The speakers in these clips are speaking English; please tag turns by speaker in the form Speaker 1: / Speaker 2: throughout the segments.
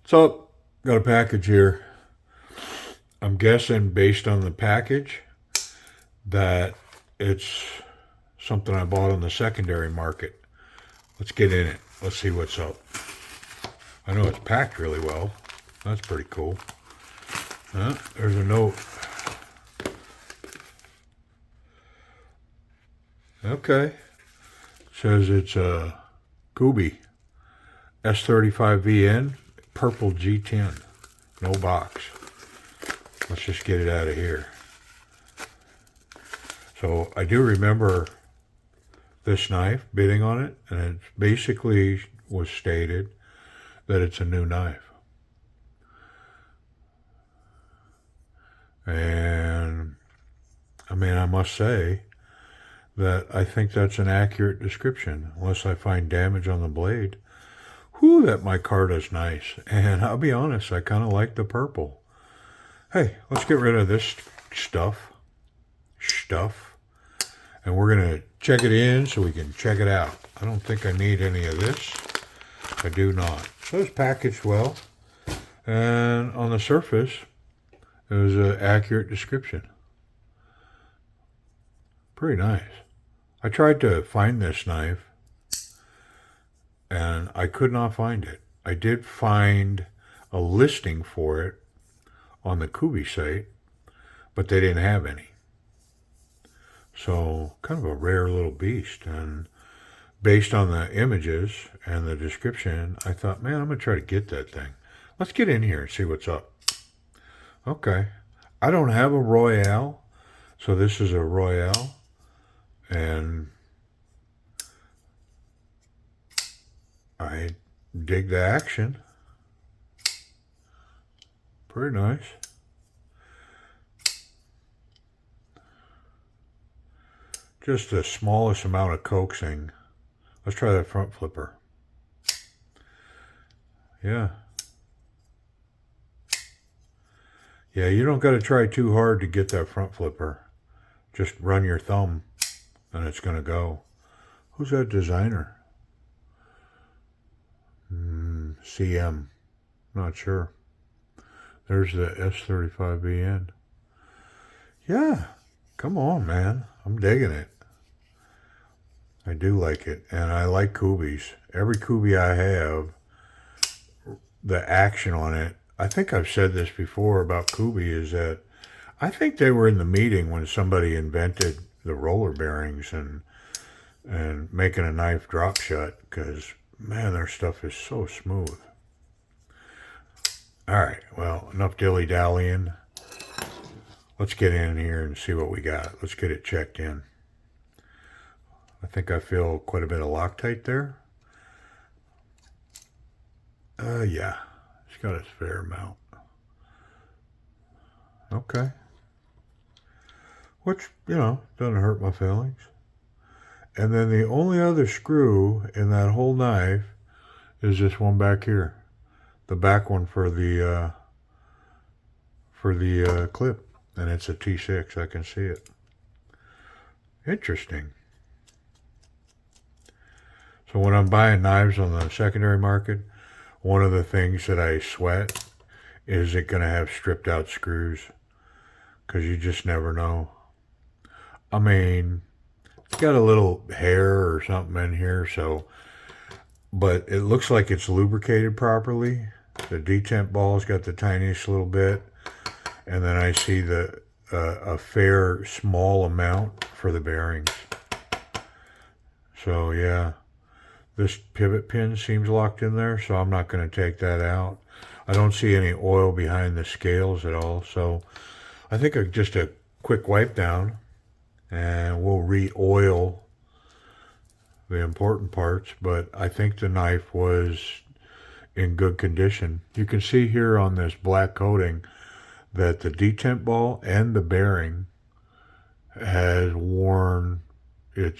Speaker 1: So, got a package here. I'm guessing based on the package that it's something I bought on the secondary market. Let's get in it. Let's see what's up. I know it's packed really well. That's pretty cool. There's a note. Okay. It says it's a KUBEY S35VN purple G10. No box. Let's just get it out of here. So I do remember this knife, bidding on it, and it basically was stated that it's a new knife. And I mean, I must say that I think that's an accurate description, unless I find damage on the blade. Whew, that micarta is nice. And I'll be honest, I kind of like the purple. Hey, let's get rid of this stuff. And we're going to check it in so we can check it out. I don't think I need any of this. I do not. So it's packaged well. And on the surface, it was an accurate description. Pretty nice. I tried to find this knife, and I could not find it. I did find a listing for it on the Kubi site, but they didn't have any. So, kind of a rare little beast. And based on the images and the description, I thought, man, I'm going to try to get that thing. Let's get in here and see what's up. Okay. I don't have a Royale, so this is a Royale. And I dig the action. Pretty nice. Just the smallest amount of coaxing. Let's try that front flipper. Yeah. Yeah, you don't got to try too hard to get that front flipper. Just run your thumb and it's going to go. Who's that designer? CM. Not sure. There's the S35VN. Yeah. Come on, man. I'm digging it. I do like it. And I like Kubies. Every Kubi I have, the action on it, I think I've said this before about Kubi, is that I think they were in the meeting when somebody invented the roller bearings and making a knife drop shut, because, man, their stuff is so smooth. All right, well, enough dilly-dallying. Let's get in here and see what we got. Let's get it checked in. I think I feel quite a bit of Loctite there. Yeah, it's got a fair amount. Okay. Which, doesn't hurt my feelings. And then the only other screw in that whole knife is this one back here. The back one for the clip. And it's a T6, I can see it. Interesting. So when I'm buying knives on the secondary market, one of the things that I sweat is it going to have stripped out screws, because you just never know. I mean, it's got a little hair or something in here, but it looks like it's lubricated properly. The detent ball's got the tiniest little bit, and then I see a fair small amount for the bearings. So yeah, this pivot pin seems locked in there, so I'm not going to take that out. I don't see any oil behind the scales at all, so I think just a quick wipe down and we'll re-oil the important parts, but I think the knife was in good condition. You can see here on this black coating that the detent ball and the bearing has worn its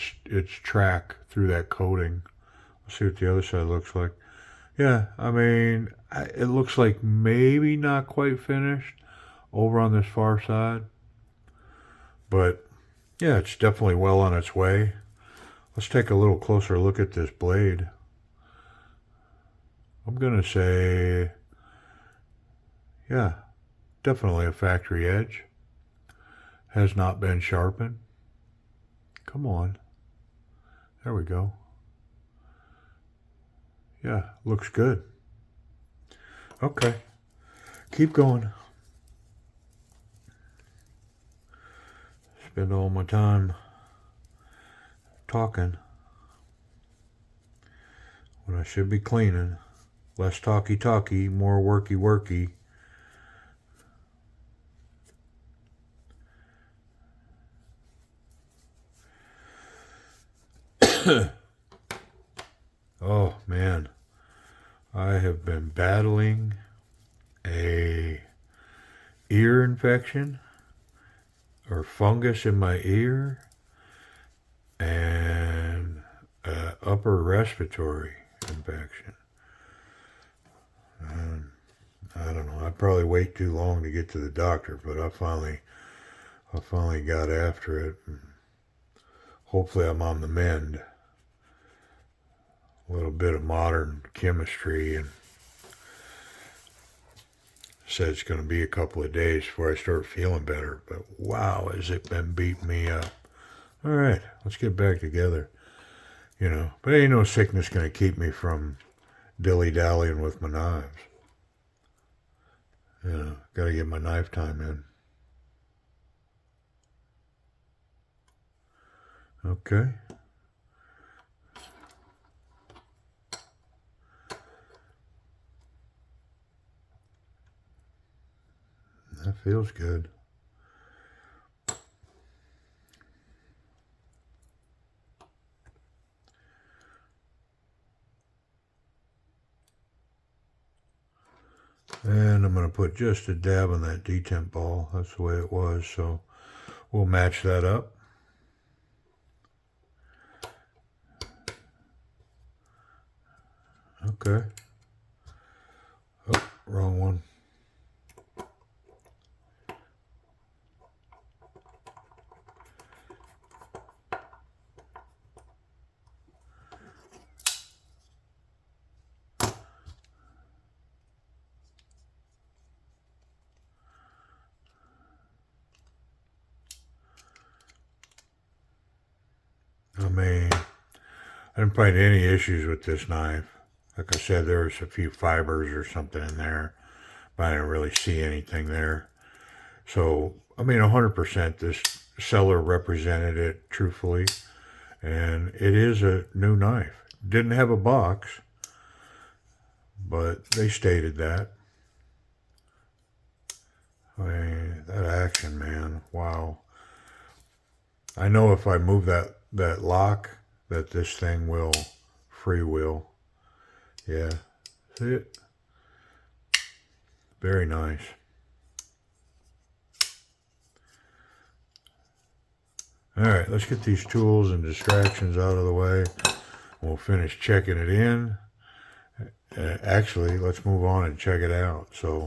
Speaker 1: track through that coating. Let's see what the other side looks like. Yeah, I mean, it looks like maybe not quite finished over on this far side, but yeah, it's definitely well on its way. Let's take a little closer look at this blade. I'm gonna say Yeah, definitely a factory edge. Has not been sharpened. Come on. There we go. Yeah, looks good. Okay, keep going. Spend all my time talking when I should be cleaning. Less talky, more worky. Oh man, I have been battling a ear infection or fungus in my ear and upper respiratory infection. And I don't know. I probably wait too long to get to the doctor, but I finally got after it. And hopefully, I'm on the mend. A little bit of modern chemistry, and said it's going to be a couple of days before I start feeling better. But wow, has it been beating me up? All right, let's get back together. But ain't no sickness going to keep me from dilly-dallying with my knives. Got to get my knife time in. Okay. That feels good. And I'm going to put just a dab on that detent ball. That's the way it was. So we'll match that up. Okay. Oh, wrong one. I mean, I didn't find any issues with this knife. Like I said, there was a few fibers or something in there, but I didn't really see anything there. So, I mean, 100% this seller represented it truthfully, and it is a new knife. Didn't have a box, but they stated that. I mean, that action, man, wow. I know if I move that lock, that this thing will freewheel. Yeah, see it? Very nice. All right, let's get these tools and distractions out of the way. We'll finish checking it in. Actually, let's move on and check it out. So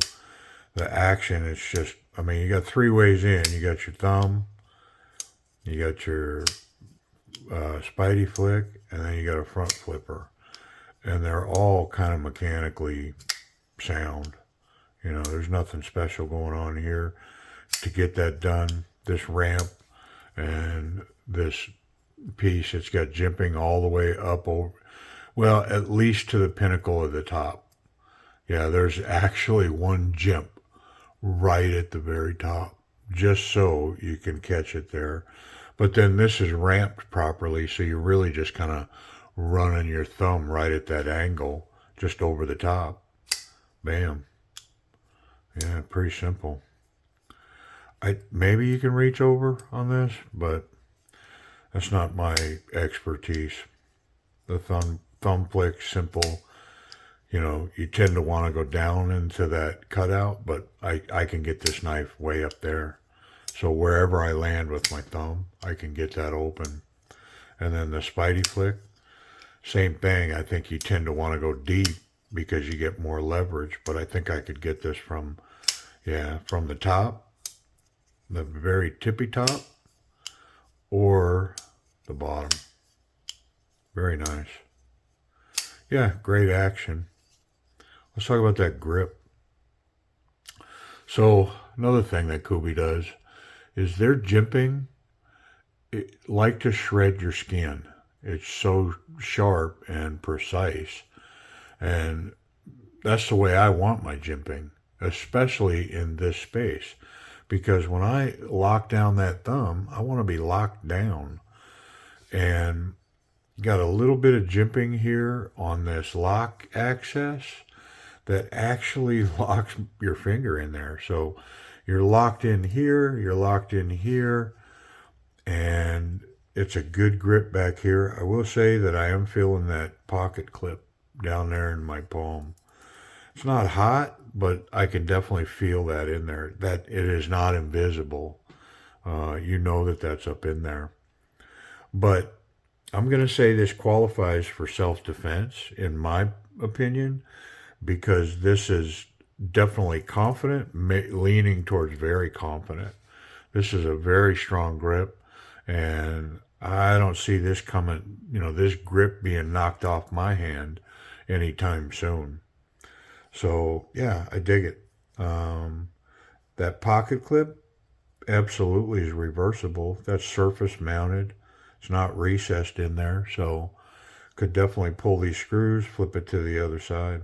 Speaker 1: the action is just, I mean, you got 3 ways in. You got your thumb, you got your spidey flick, and then you got a front flipper. And they're all kind of mechanically sound. There's nothing special going on here to get that done. This ramp and this piece, it's got jimping all the way up over, well, at least to the pinnacle of the top. Yeah, there's actually one jimp right at the very top, just so you can catch it there. But then this is ramped properly, so you're really just kind of running your thumb right at that angle, just over the top. Bam. Yeah, pretty simple. Maybe you can reach over on this, but that's not my expertise. The thumb flick, simple. You tend to want to go down into that cutout, but I can get this knife way up there. So wherever I land with my thumb, I can get that open. And then the spidey flick, same thing. I think you tend to want to go deep because you get more leverage, but I think I could get this from the top, the very tippy top, or the bottom. Very nice. Yeah, great action. Let's talk about that grip. So another thing that Kubi does is their jimping like to shred your skin. It's so sharp and precise, and that's the way I want my jimping, especially in this space. Because when I lock down that thumb, I want to be locked down. And got a little bit of jimping here on this lock access that actually locks your finger in there. So you're locked in here, you're locked in here, and it's a good grip back here. I will say that I am feeling that pocket clip down there in my palm. It's not hot, but I can definitely feel that in there. That it is not invisible. You know that that's up in there. But I'm going to say this qualifies for self-defense, in my opinion, because this is definitely confident, leaning towards very confident. This is a very strong grip, and I don't see this coming, this grip being knocked off my hand anytime soon. So, yeah, I dig it. That pocket clip absolutely is reversible. That's surface mounted. It's not recessed in there, so could definitely pull these screws, flip it to the other side.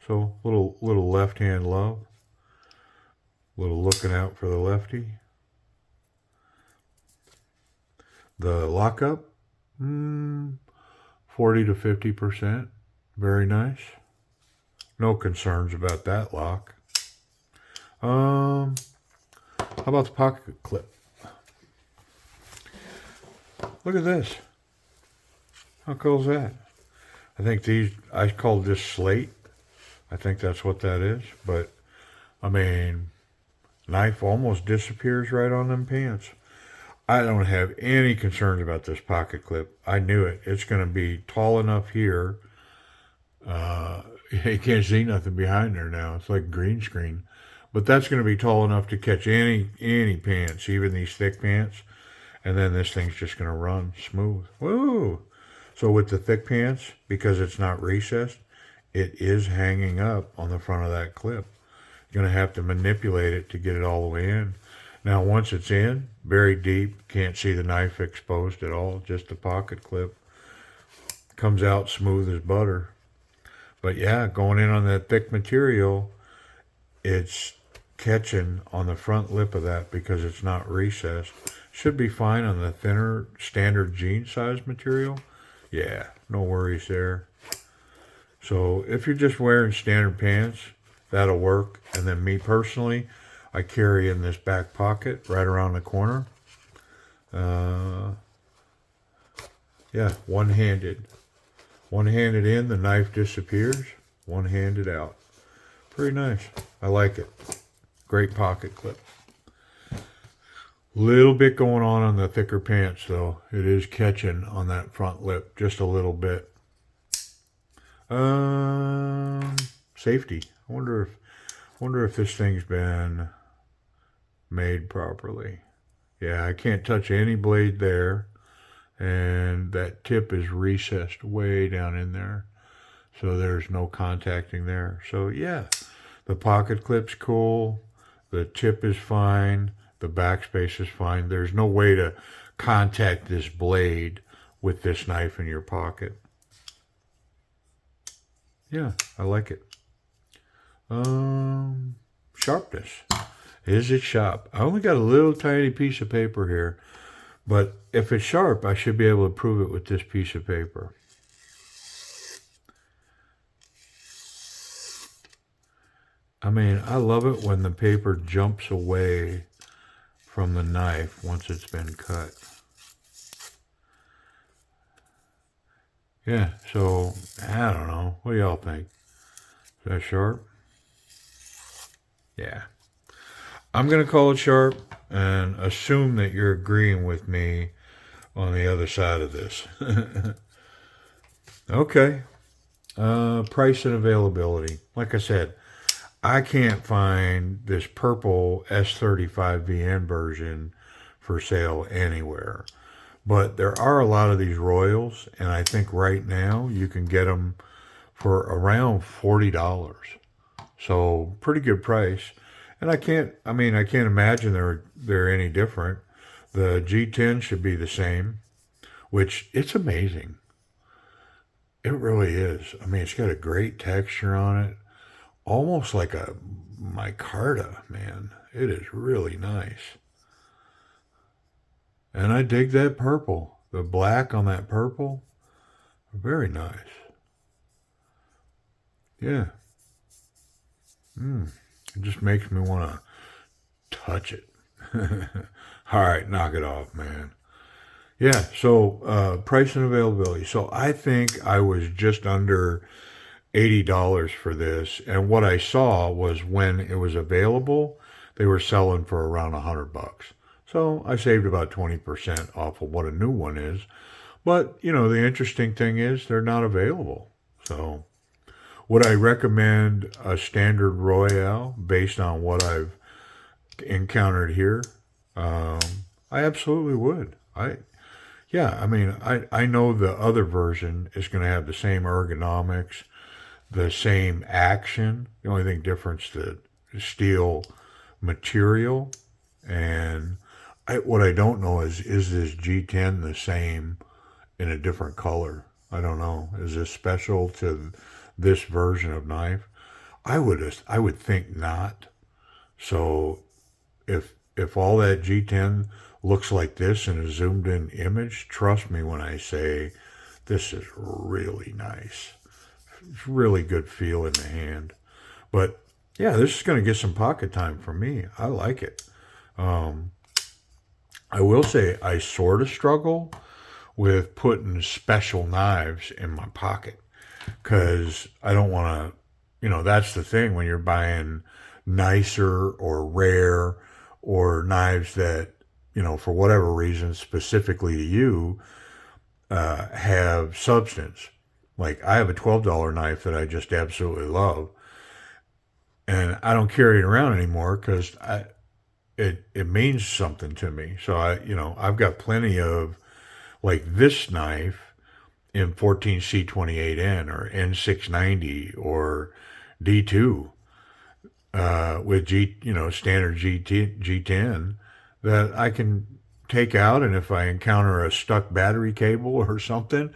Speaker 1: So little left hand love, little looking out for the lefty. The lockup, 40 to 50%, very nice. No concerns about that lock. How about the pocket clip? Look at this. How cool is that? I think I called this slate. I think that's what that is. But, I mean, knife almost disappears right on them pants. I don't have any concerns about this pocket clip. I knew it. It's going to be tall enough here. You can't see nothing behind there now. It's like green screen. But that's going to be tall enough to catch any pants, even these thick pants. And then this thing's just going to run smooth. Woo! So with the thick pants, because it's not recessed, it is hanging up on the front of that clip. You're going to have to manipulate it to get it all the way in. Now, once it's in, very deep, can't see the knife exposed at all, just the pocket clip. Comes out smooth as butter. But yeah, going in on that thick material, it's catching on the front lip of that because it's not recessed. Should be fine on the thinner standard jean size material. Yeah, no worries there. So if you're just wearing standard pants, that'll work. And then me personally, I carry in this back pocket right around the corner. Yeah, one-handed. One-handed in, the knife disappears. One-handed out. Pretty nice. I like it. Great pocket clip. Little bit going on the thicker pants, though. It is catching on that front lip just a little bit. Safety. I wonder if this thing's been made properly. Yeah, I can't touch any blade there, and that tip is recessed way down in there, so there's no contacting there. So yeah, the pocket clip's cool. The tip is fine. The backspace is fine. There's no way to contact this blade with this knife in your pocket. Yeah, I like it. Sharpness. Is it sharp? I only got a little tiny piece of paper here, but if it's sharp, I should be able to prove it with this piece of paper. I mean, I love it when the paper jumps away from the knife once it's been cut. Yeah, so, I don't know. What do y'all think? Is that sharp? Yeah. I'm going to call it sharp and assume that you're agreeing with me on the other side of this. Okay. Price and availability. Like I said, I can't find this purple S35VN version for sale anywhere. But there are a lot of these Royals, and I think right now you can get them for around $40. So pretty good price. And I mean, I can't imagine they're any different. The G10 should be the same, which it's amazing. It really is. I mean, it's got a great texture on it, almost like a micarta, man. It is really nice. And I dig that purple. The black on that purple, very nice. Yeah. It just makes me want to touch it. All right, knock it off, man. Yeah, so price and availability. So I think I was just under $80 for this, and what I saw was when it was available, they were selling for around $100. So I saved about 20% off of what a new one is. But the interesting thing is they're not available. So would I recommend a standard Royale based on what I've encountered here? Um, I absolutely would. Yeah, I mean, I know the other version is going to have the same ergonomics, the same action. The only thing difference the steel material, and what I don't know is this G10 the same in a different color? I don't know. Is this special to this version of knife? I would think not. So if all that G10 looks like this in a zoomed in image, trust me when I say this is really nice. It's really good feel in the hand. But yeah, this is going to get some pocket time for me. I like it. Um, I will say I sort of struggle with putting special knives in my pocket because I don't want to, that's the thing when you're buying nicer or rare or knives that, for whatever reason, specifically to you, have substance. Like I have a $12 knife that I just absolutely love, and I don't carry it around anymore because it means something to me. So I've got plenty of like this knife in 14C28N or N690 or D2 with standard G10 that I can take out, and if I encounter a stuck battery cable or something,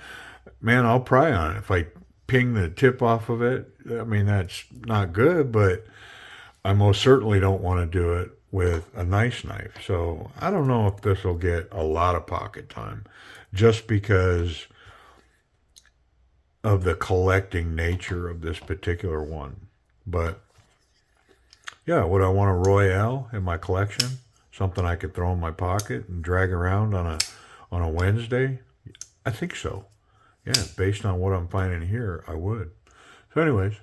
Speaker 1: man, I'll pry on it. If I ping the tip off of it, I mean, that's not good, but I most certainly don't want to do it with a nice knife. So I don't know if this will get a lot of pocket time just because of the collecting nature of this particular one. But yeah, would I want a Royale in my collection? Something I could throw in my pocket and drag around on a Wednesday? I think so. Yeah, based on what I'm finding here, I would. So anyways,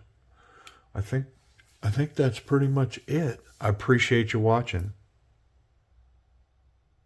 Speaker 1: I think I think that's pretty much it. I appreciate you watching.